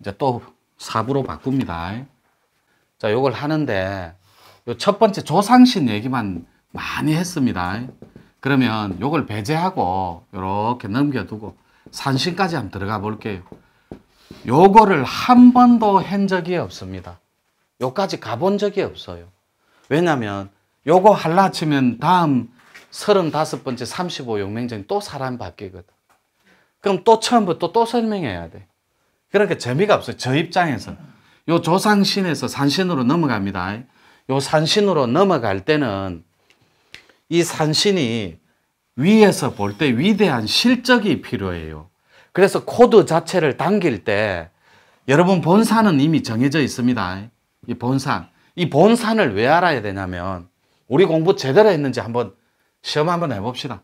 이제 또 사부로 바꿉니다. 자, 요걸 하는데 요 첫 번째 조상신 얘기만 많이 했습니다. 그러면 요걸 배제하고 요렇게 넘겨두고 산신까지 한번 들어가 볼게요. 요거를 한 번도 한 적이 없습니다. 요까지 가본 적이 없어요. 왜냐면 요거 할라 치면 다음 35번째 35 용맹전이 또 사람 바뀌거든. 그럼 또 처음부터 또 설명해야 돼. 그러니까 재미가 없어요. 저 입장에서. 요 조상신에서 산신으로 넘어갑니다. 요 산신으로 넘어갈 때는 이 산신이 위에서 볼 때 위대한 실적이 필요해요. 그래서 코드 자체를 당길 때 여러분 본산은 이미 정해져 있습니다. 이 본산. 이 본산을 왜 알아야 되냐면 우리 공부 제대로 했는지 한번 시험 한번 해봅시다.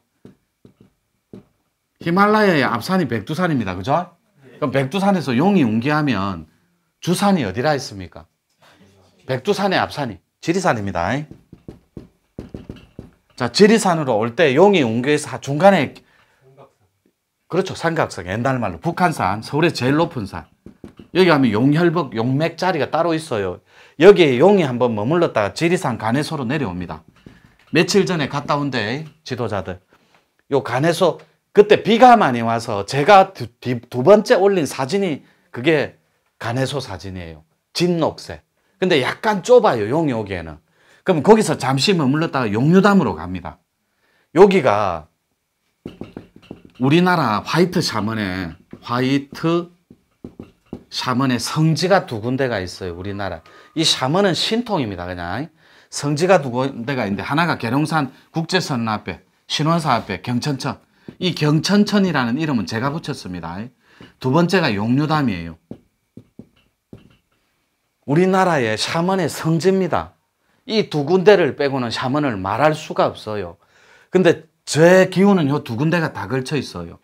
히말라야의 앞산이 백두산입니다. 그죠? 그럼 백두산에서 용이 웅기하면 주산이 어디라 했습니까? 백두산의 앞산이 지리산입니다. 자, 지리산으로 올 때 용이 웅기해서 중간에 그렇죠. 삼각성. 옛날 말로 북한산, 서울의 제일 높은 산. 여기 가면 용혈벽, 용맥 자리가 따로 있어요. 여기에 용이 한번 머물렀다가 지리산 간해소로 내려옵니다. 며칠 전에 갔다 온데 지도자들. 요 간해소 그때 비가 많이 와서 제가 두 번째 올린 사진이 그게 간해소 사진이에요. 진녹색. 근데 약간 좁아요. 용이 오기에는. 그럼 거기서 잠시 머물렀다가 용류담으로 갑니다. 여기가 우리나라 화이트 샤먼의 성지가 두 군데가 있어요. 우리나라. 이 샤먼은 신통입니다. 그냥. 성지가 두 군데가 있는데 하나가 계룡산 국제선 앞에, 신원사 앞에 경천천. 이 경천천이라는 이름은 제가 붙였습니다. 두 번째가 용류담이에요. 우리나라의 샤먼의 성지입니다. 이 두 군데를 빼고는 샤먼을 말할 수가 없어요. 근데 제 기운은 이 두 군데가 다 걸쳐 있어요.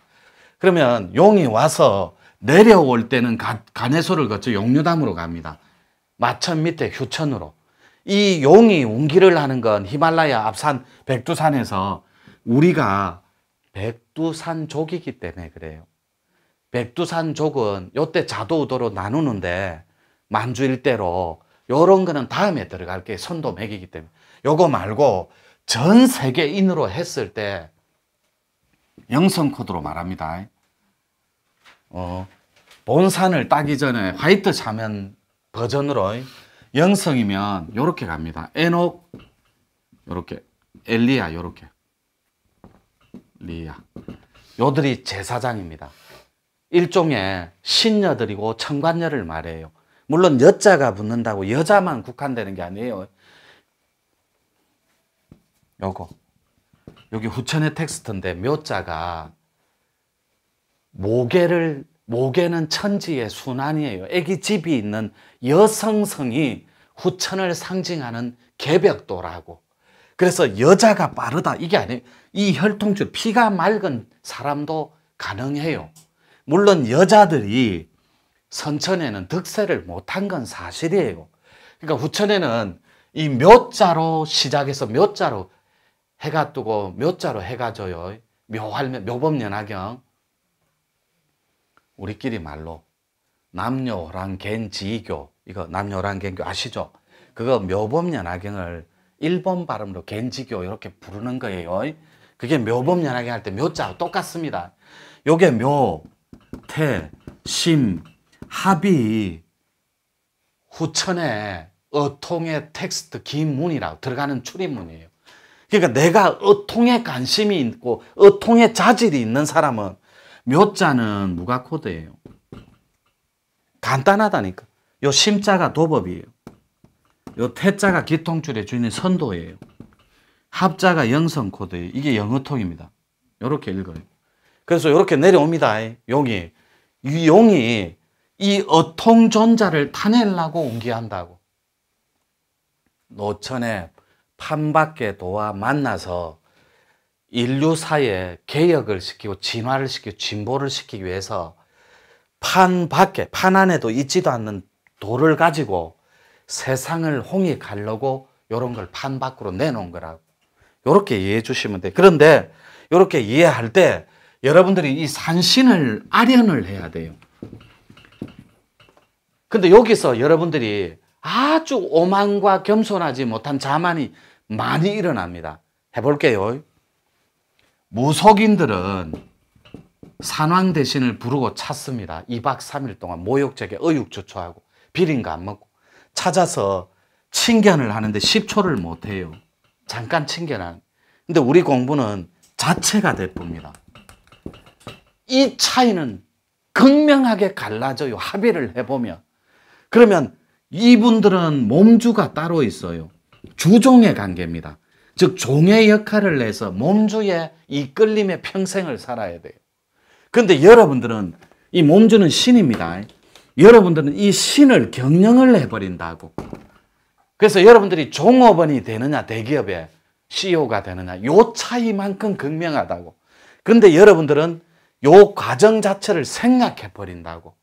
그러면 용이 와서 내려올 때는 간해소를 거쳐 용류담으로 갑니다. 마천 밑에 휴천으로. 이 용이 운기를 하는 건 히말라야 앞산 백두산에서 우리가 백두산족이기 때문에 그래요. 백두산족은 요때 자도우도로 나누는데 만주 일대로 요런 거는 다음에 들어갈게요. 선도 맥이기 때문에. 요거 말고 전 세계인으로 했을 때 영성 코드로 말합니다. 본산을 따기 전에 화이트 샤먼 버전으로 영성이면 요렇게 갑니다. 에녹 요렇게 엘리야 요렇게 리야 요들이 제사장입니다. 일종의 신녀들이고 청관녀를 말해요. 물론 여자가 붙는다고 여자만 국한되는 게 아니에요. 요거 여기 후천의 텍스트인데 묘자가 모계는 천지의 순환이에요. 애기 집이 있는 여성성이 후천을 상징하는 개벽도라고. 그래서 여자가 빠르다 이게 아니에요. 이 혈통줄 피가 맑은 사람도 가능해요. 물론 여자들이 선천에는 득세를 못한 건 사실이에요. 그러니까 후천에는 이 묘자로 시작해서 묘자로 해가 뜨고 묘자로 해가 져요. 묘법연화경. 우리끼리 말로 남녀호랑겐지교 이거 남녀호랑겐교 아시죠? 그거 묘법연화경을 일본 발음으로 겐지교 이렇게 부르는 거예요. 그게 묘법연화경 할 때 묘자와 똑같습니다. 요게 묘, 태, 심, 합이 후천의 어통의 텍스트 기문이라고 들어가는 출입문이에요. 그러니까 내가 어통에 관심이 있고 어통에 자질이 있는 사람은 묘자는 무가 코드예요. 간단하다니까. 요 심자가 도법이에요. 요 태자가 기통줄의 주인인 선도예요. 합자가 영성 코드예요. 이게 영어통입니다. 요렇게 읽어요. 그래서 요렇게 내려옵니다. 용이. 이 용이 이 어통존자를 타내려고 운기한다고. 노천의 판밖의 도와 만나서 인류사에 개혁을 시키고 진화를 시키고 진보를 시키기 위해서 판 안에도 있지도 않는 도를 가지고 세상을 홍익하려고 이런 걸 판 밖으로 내놓은 거라고. 이렇게 이해해 주시면 돼요. 그런데 이렇게 이해할 때 여러분들이 이 산신을 아련을 해야 돼요. 근데 여기서 여러분들이 아주 오만과 겸손하지 못한 자만이 많이 일어납니다. 해볼게요. 무속인들은 산왕 대신을 부르고 찾습니다. 2박 3일 동안 모욕죄에 의육주초하고 비린 거 안 먹고 찾아서 친견을 하는데 10초를 못해요. 잠깐 친견하는. 근데 우리 공부는 자체가 돼봅니다. 이 차이는 극명하게 갈라져요. 합의를 해보면. 그러면 이분들은 몸주가 따로 있어요. 주종의 관계입니다. 즉 종의 역할을 해서 몸주의 이끌림에 평생을 살아야 돼요. 그런데 여러분들은 이 몸주는 신입니다. 여러분들은 이 신을 경영을 해버린다고. 그래서 여러분들이 종업원이 되느냐 대기업의 CEO가 되느냐 요 차이만큼 극명하다고. 그런데 여러분들은 요 과정 자체를 생략해 버린다고.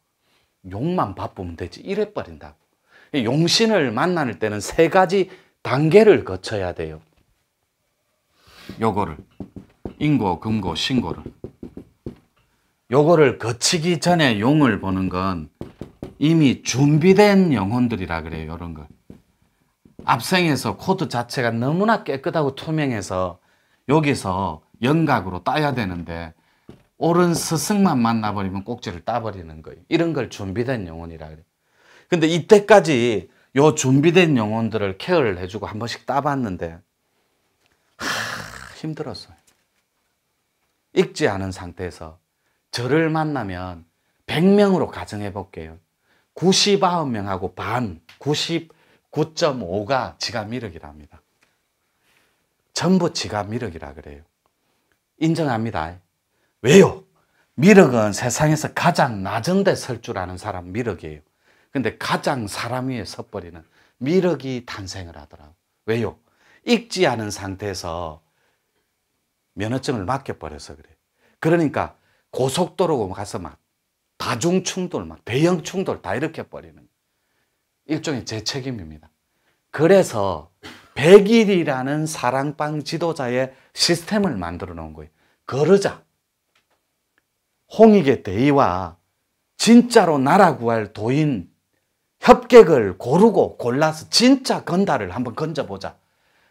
용만 바쁘면 되지 이래 버린다고. 용신을 만날 때는 3가지 단계를 거쳐야 돼요. 요거를 인고, 금고, 신고를. 요거를 거치기 전에 용을 보는 건 이미 준비된 영혼들이라 그래요. 이런 걸. 앞생에서 코드 자체가 너무나 깨끗하고 투명해서 여기서 영각으로 따야 되는데 옳은 스승만 만나버리면 꼭지를 따버리는 거예요. 이런 걸 준비된 영혼이라 그래요. 근데 이때까지 요 준비된 영혼들을 케어를 해주고 한 번씩 따봤는데 힘들었어요. 읽지 않은 상태에서 저를 만나면 100명으로 가정해 볼게요. 99명하고 반, 99.5가 지가 미륵이랍니다. 전부 지가 미륵이라 그래요. 인정합니다. 왜요? 미륵은 세상에서 가장 낮은 데 설 줄 아는 사람 미륵이에요. 근데 가장 사람 위에 서버리는 미륵이 탄생을 하더라고요. 왜요? 읽지 않은 상태에서 면허증을 맡겨버려서 그래요. 그러니까 고속도로 가서 막 다중 충돌, 막 대형 충돌 다 일으켜버리는 일종의 제 책임입니다. 그래서 100일이라는 사랑방 지도자의 시스템을 만들어 놓은 거예요. 거르자. 홍익의 대의와 진짜로 나라 구할 도인 협객을 고르고 골라서 진짜 건달을 한번 건져보자.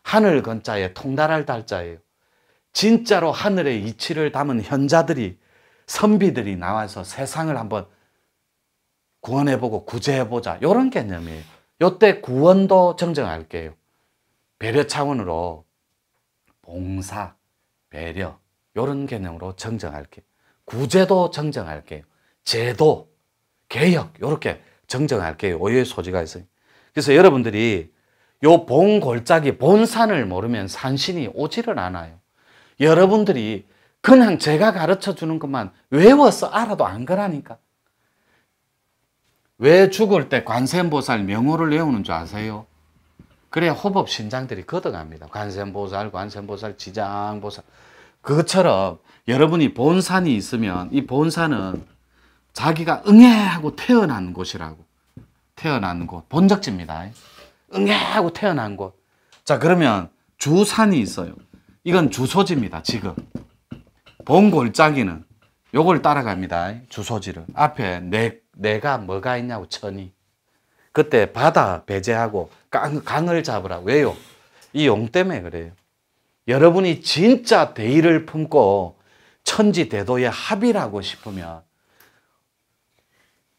하늘 건자에 통달할 달자예요. 진짜로 하늘의 이치를 담은 현자들이 선비들이 나와서 세상을 한번 구원해보고 구제해보자. 이런 개념이에요. 이때 구원도 정정할게요. 배려 차원으로 봉사, 배려 이런 개념으로 정정할게요. 구제도 정정할게요. 제도, 개혁 이렇게 정정할게요. 오해의 소지가 있어요. 그래서 여러분들이 요 봉골짜기 본산을 모르면 산신이 오지를 않아요. 여러분들이 그냥 제가 가르쳐 주는 것만 외워서 알아도 안 그러니까. 왜 죽을 때 관세음보살 명호를 외우는 줄 아세요? 그래야 호법 신장들이 걷어갑니다. 관세음보살, 관세음보살, 지장보살. 그것처럼 여러분이 본산이 있으면 이 본산은 자기가 응애하고 태어난 곳이라고. 태어난 곳. 본적지입니다. 응애하고 태어난 곳. 자, 그러면 주산이 있어요. 이건 주소지입니다. 지금. 본골짜기는 요걸 따라갑니다. 주소지를. 앞에 내가 뭐가 있냐고 천이. 그때 바다 배제하고 강을 잡으라. 왜요? 이 용 때문에 그래요. 여러분이 진짜 대의를 품고 천지대도의 합의라고 싶으면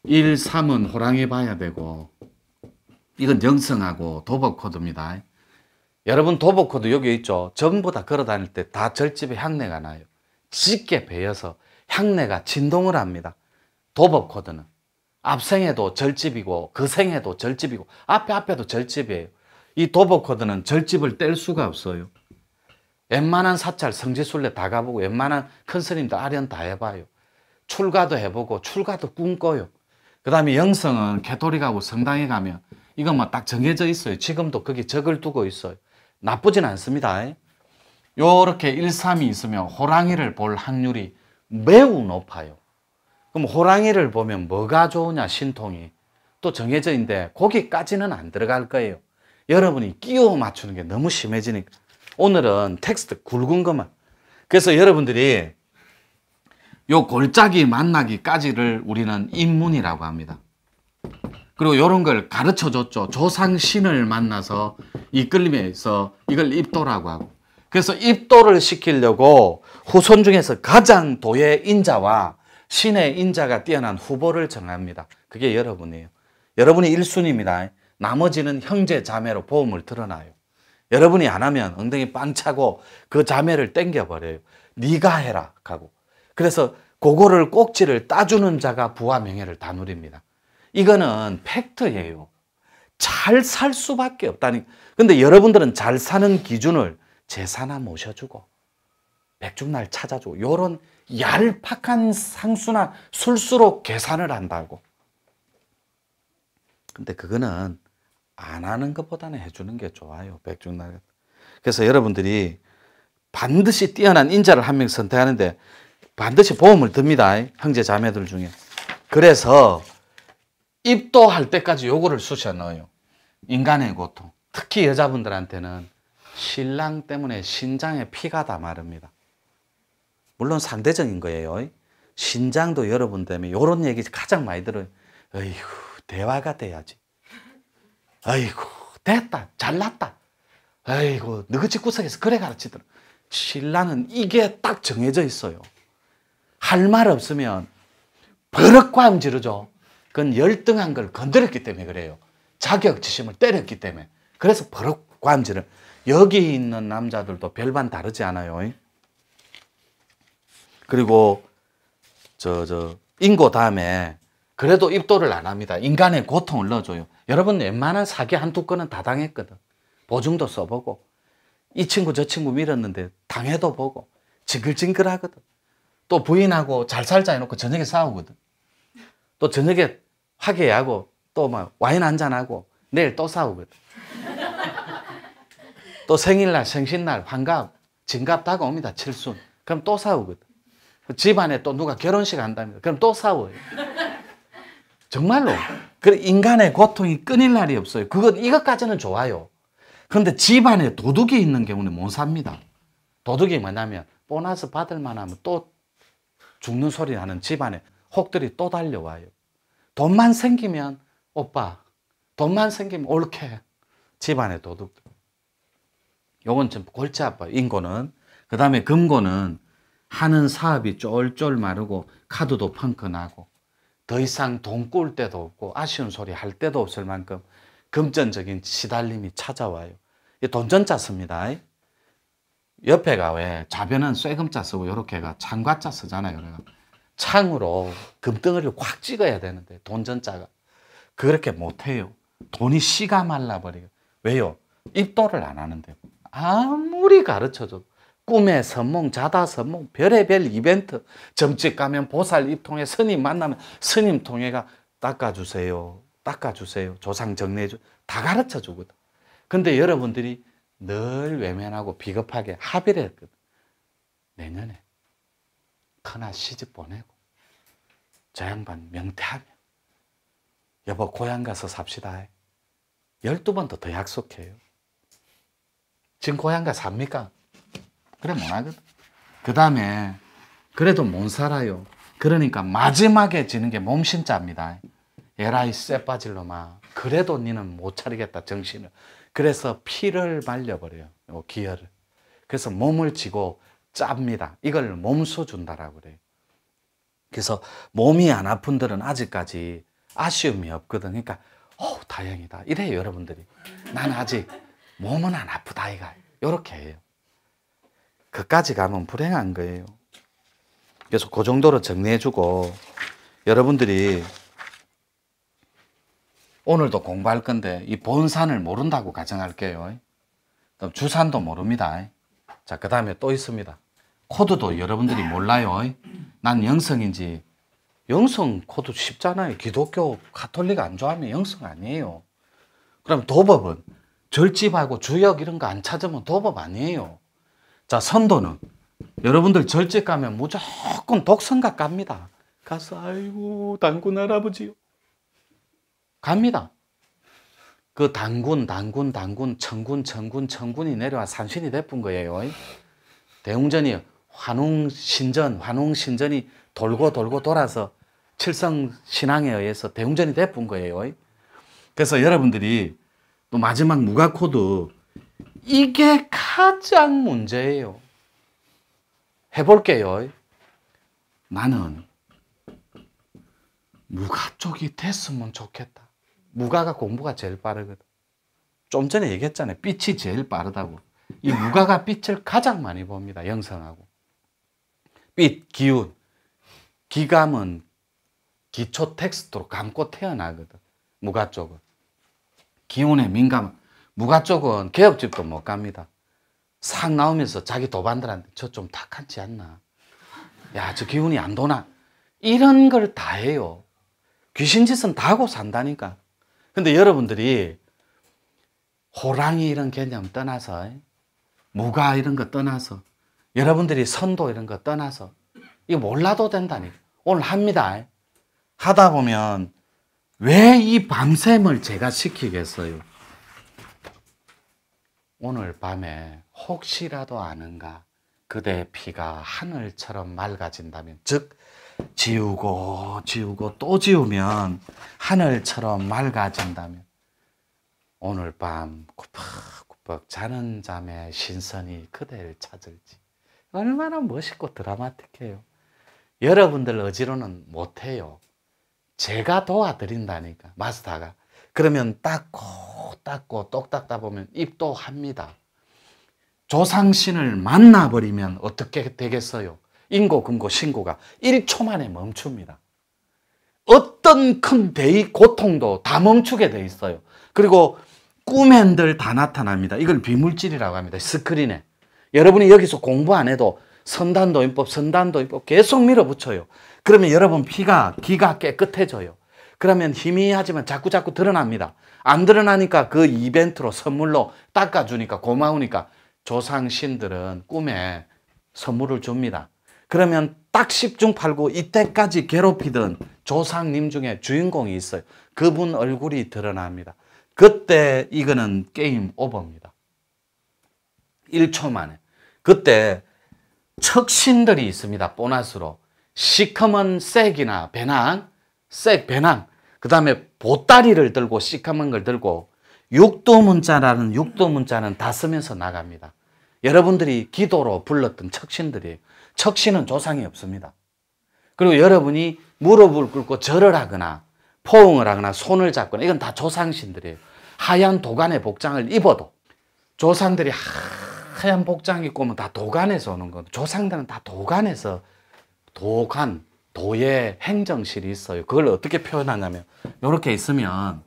1, 3은 호랑이 봐야 되고 이건 영성하고 도법 코드입니다. 여러분 도법 코드 여기 있죠. 전부 다 걸어 다닐 때 다 절집에 향내가 나요. 짙게 배여서 향내가 진동을 합니다. 도법 코드는 앞생에도 절집이고 그 생에도 절집이고 앞에도 절집이에요. 이 도법 코드는 절집을 뗄 수가 없어요. 웬만한 사찰 성지순례 다 가보고 웬만한 큰 스님들 아련 다 해봐요. 출가도 해보고 출가도 꿈꿔요. 그 다음에 영성은 캐토릭하고 성당에 가면 이건 뭐 딱 정해져 있어요. 지금도 거기 적을 두고 있어요. 나쁘진 않습니다. 요렇게 1, 3이 있으면 호랑이를 볼 확률이 매우 높아요. 그럼 호랑이를 보면 뭐가 좋으냐 신통이 또 정해져 있는데 거기까지는 안 들어갈 거예요. 여러분이 끼워 맞추는 게 너무 심해지니까 오늘은 텍스트 굵은 것만. 그래서 여러분들이 요 골짜기 만나기까지를 우리는 입문이라고 합니다. 그리고 이런 걸 가르쳐 줬죠. 조상신을 만나서 이끌림에서 이걸 입도라고 하고. 그래서 입도를 시키려고 후손 중에서 가장 도의 인자와 신의 인자가 뛰어난 후보를 정합니다. 그게 여러분이에요. 여러분이 1순위입니다. 나머지는 형제 자매로 보험을 드러나요. 여러분이 안 하면 엉덩이 빵 차고 그 자매를 땡겨버려요. 네가 해라 하고. 그래서 그거를 꼭지를 따주는 자가 부와 명예를 다 누립니다. 이거는 팩트예요. 잘 살 수밖에 없다니. 근데 여러분들은 잘 사는 기준을 제사나 모셔주고 백중날 찾아주고 이런 얄팍한 상수나 술수로 계산을 한다고. 근데 그거는 안 하는 것보다는 해주는 게 좋아요. 백중날. 그래서 여러분들이 반드시 뛰어난 인자를 한 명 선택하는데 반드시 보험을 듭니다. 형제 자매들 중에. 그래서 입도할 때까지 요거를 쑤셔 넣어요. 인간의 고통. 특히 여자분들한테는 신랑 때문에 신장에 피가 다 마릅니다. 물론 상대적인 거예요. 신장도 여러분 때문에 이런 얘기 가장 많이 들어요. 어이구, 대화가 돼야지. 어이구, 됐다, 잘났다. 어이구, 너희 집 구석에서 그래 가르치더라. 신랑은 이게 딱 정해져 있어요. 할 말 없으면 버럭과음 지르죠. 그건 열등한 걸 건드렸기 때문에 그래요. 자격지심을 때렸기 때문에. 그래서 버럭과음 지르. 여기 있는 남자들도 별반 다르지 않아요. 그리고 인고 다음에 그래도 입도를 안 합니다. 인간의 고통을 넣어줘요. 여러분 웬만한 사기 한두 건은 다 당했거든. 보증도 써보고 이 친구 저 친구 밀었는데 당해도 보고 징글징글하거든. 또 부인하고 잘 살자 해놓고 저녁에 싸우거든. 또 저녁에 화해하고 또 막 와인 한잔하고 내일 또 싸우거든. 또 생일날 생신날 환갑 진갑 다가옵니다. 칠순. 그럼 또 싸우거든. 집안에 또 누가 결혼식 한답니다. 그럼 또 싸워요. 정말로. 그래 인간의 고통이 끊일 날이 없어요. 이것까지는 좋아요. 그런데 집안에 도둑이 있는 경우는 못 삽니다. 도둑이 뭐냐면 보너스 받을 만하면 또 죽는 소리 나는 집안에 혹들이 또 달려와요. 돈만 생기면 오빠, 돈만 생기면 옳게. 집안에 도둑. 요건 좀 골치 아파요. 인고는. 그 다음에 금고는 하는 사업이 쫄쫄 마르고 카드도 펑크나고 더 이상 돈 꿀 데도 없고 아쉬운 소리 할 데도 없을 만큼 금전적인 시달림이 찾아와요. 돈전자 씁니다. 옆에가 왜 좌변은 쇠금자 쓰고 이렇게가 창과자 쓰잖아요. 그래가 창으로 금덩어리를 꽉 찍어야 되는데 돈전자가 그렇게 못해요. 돈이 씨가 말라버려요. 왜요? 입도를 안 하는데 아무리 가르쳐줘도 꿈의 선몽, 자다 선몽, 별의별 이벤트, 점집 가면 보살 입통에 스님 만나면 스님 통해가 닦아주세요. 닦아주세요. 조상 정리해줘. 다 가르쳐 주거든. 근데 여러분들이 늘 외면하고 비겁하게 합의를 했거든. 내년에 큰아 시집 보내고 저 양반 명퇴하면 여보 고향 가서 삽시다. 12번 더 약속해요. 지금 고향 가서 삽니까? 그래 못하거든. 그 다음에 그래도 못 살아요. 그러니까 마지막에 지는 게 몸신자입니다. 에라이 쇠빠질 놈아. 그래도 니는 못 차리겠다 정신을. 그래서 피를 말려버려요. 기혈을. 그래서 몸을 쥐고 짭니다. 이걸 몸소 준다라고 그래요. 그래서 몸이 안 아픈들은 아직까지 아쉬움이 없거든. 그러니까 다행이다. 이래요 여러분들이. 난 아직 몸은 안 아프다 이가. 이렇게 해요. 그까지 가면 불행한 거예요. 그래서 그 정도로 정리해주고 여러분들이 오늘도 공부할 건데 이 본산을 모른다고 가정할게요. 주산도 모릅니다. 자, 그 다음에 또 있습니다. 코드도 여러분들이 몰라요. 난 영성인지. 영성 코드 쉽잖아요. 기독교 가톨릭 안 좋아하면 영성 아니에요. 그럼 도법은 절집하고 주역 이런 거 안 찾으면 도법 아니에요. 자, 선도는 여러분들 절집 가면 무조건 독성각 갑니다. 가서 아이고 단군 할아버지요. 갑니다. 그 단군, 천군이 내려와 산신이 되뿐 거예요. 대웅전이 환웅신전이 돌고 돌아서 칠성신앙에 의해서 대웅전이 되뿐 거예요. 그래서 여러분들이 또 마지막 무가 코드, 이게 가장 문제예요. 해볼게요. 나는 무가 쪽이 됐으면 좋겠다. 무가가 공부가 제일 빠르거든. 좀 전에 얘기했잖아요. 빛이 제일 빠르다고. 이 무가가 빛을 가장 많이 봅니다. 영성하고. 빛, 기운. 기감은 기초 텍스트로 감고 태어나거든. 무가 쪽은. 기운에 민감. 무가 쪽은 개업집도 못 갑니다. 싹 나오면서 자기 도반들한테 저 좀 탁한지 않나. 야, 저 기운이 안 도나. 이런 걸 다 해요. 귀신짓은 다 하고 산다니까. 근데 여러분들이 호랑이 이런 개념 떠나서, 무가 이런 거 떠나서, 여러분들이 선도 이런 거 떠나서, 이거 몰라도 된다니까. 오늘 합니다. 하다 보면 왜 이 밤샘을 제가 시키겠어요? 오늘 밤에 혹시라도 아는가 그대의 피가 하늘처럼 맑아진다면, 즉 지우고 또 지우면 하늘처럼 맑아진다면, 오늘 밤 꾸벅꾸벅 자는 잠에 신선이 그대를 찾을지. 얼마나 멋있고 드라마틱해요. 여러분들 어지로는 못해요. 제가 도와드린다니까, 마스터가. 그러면 닦고 똑 닦다 보면 입도 합니다. 조상신을 만나버리면 어떻게 되겠어요? 인고, 금고, 신고가 1초 만에 멈춥니다. 어떤 큰 대의 고통도 다 멈추게 돼 있어요. 그리고 꿈엔들 다 나타납니다. 이걸 비물질이라고 합니다. 스크린에. 여러분이 여기서 공부 안 해도 선단도인법 계속 밀어붙여요. 그러면 여러분 기가 깨끗해져요. 그러면 희미하지만 자꾸 드러납니다. 안 드러나니까 그 이벤트로 선물로 닦아주니까 고마우니까 조상신들은 꿈에 선물을 줍니다. 그러면 딱 10중 8구 이때까지 괴롭히던 조상님 중에 주인공이 있어요. 그분 얼굴이 드러납니다. 그때 이거는 게임 오버입니다. 1초 만에. 그때 척신들이 있습니다. 보너스로. 시커먼 쌔기나 배낭, 배낭, 그 다음에 보따리를 들고 시커먼 걸 들고 육도문자는 다 쓰면서 나갑니다. 여러분들이 기도로 불렀던 척신들이에요. 척신은 조상이 없습니다. 그리고 여러분이 무릎을 꿇고 절을 하거나 포옹을 하거나 손을 잡거나 이건 다 조상신들이에요. 하얀 도간의 복장을 입어도 조상들이 하얀 복장 입고 오면 다 도간에서 오는 거예요. 조상들은 다 도간에서 도의 행정실이 있어요. 그걸 어떻게 표현하냐면 이렇게 있으면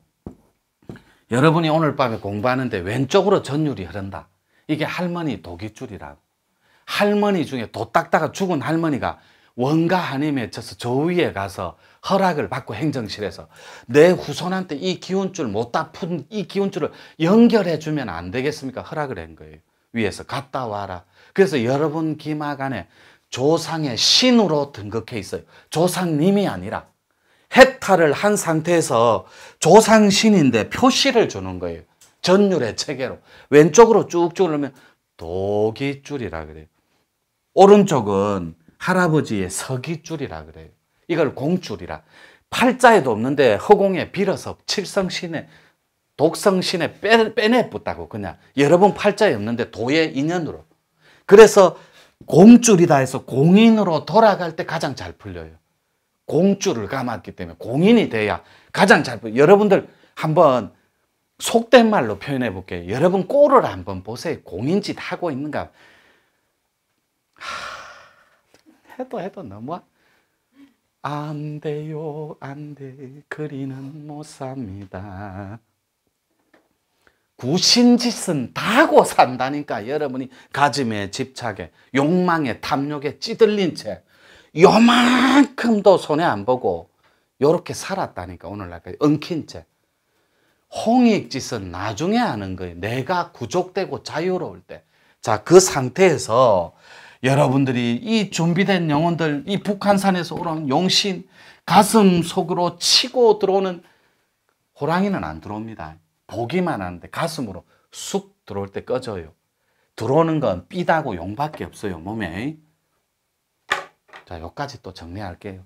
여러분이 오늘 밤에 공부하는데 왼쪽으로 전율이 흐른다. 이게 할머니 도깃줄이라고. 할머니 중에 도 닦다가 죽은 할머니가 원가 한이 맺혀서 저 위에 가서 허락을 받고 행정실에서 내 후손한테 이 기운줄 못다 푼 이 기운줄을 연결해 주면 안 되겠습니까? 허락을 한 거예요. 위에서 갔다 와라. 그래서 여러분 기막 안에 조상의 신으로 등극해 있어요. 조상님이 아니라 해탈을 한 상태에서 조상신인데 표시를 주는 거예요. 전율의 체계로. 왼쪽으로 쭉쭉 누르면 도깃줄이라 그래요. 오른쪽은 할아버지의 서깃줄이라 그래요. 이걸 공줄이라. 팔자에도 없는데 허공에 빌어서 칠성신에 독성신에 빼내붙다고 그냥. 여러분 팔자에 없는데 도의 인연으로. 그래서 공줄이다 해서 공인으로 돌아갈 때 가장 잘 풀려요. 공줄을 감았기 때문에 공인이 돼야 가장 잘 풀려요. 여러분들 한번 속된 말로 표현해 볼게요. 여러분 꼴을 한번 보세요. 공인짓 하고 있는가. 해도 너무 안 돼요. 안 돼. 그리는 못 삽니다. 구신짓은 다 하고 산다니까. 여러분이 가짐에 집착에 욕망에 탐욕에 찌들린 채 요만큼도 손해 안 보고 요렇게 살았다니까. 오늘날까지 엉킨 채. 홍익짓은 나중에 하는 거예요. 내가 구족되고 자유로울 때. 자, 그 상태에서 여러분들이 이 준비된 영혼들, 이 북한산에서 오는 용신 가슴 속으로 치고 들어오는 호랑이는 안 들어옵니다. 보기만 하는데 가슴으로 쑥 들어올 때 꺼져요. 들어오는 건 삐다고 용밖에 없어요, 몸에. 자, 여기까지 또 정리할게요.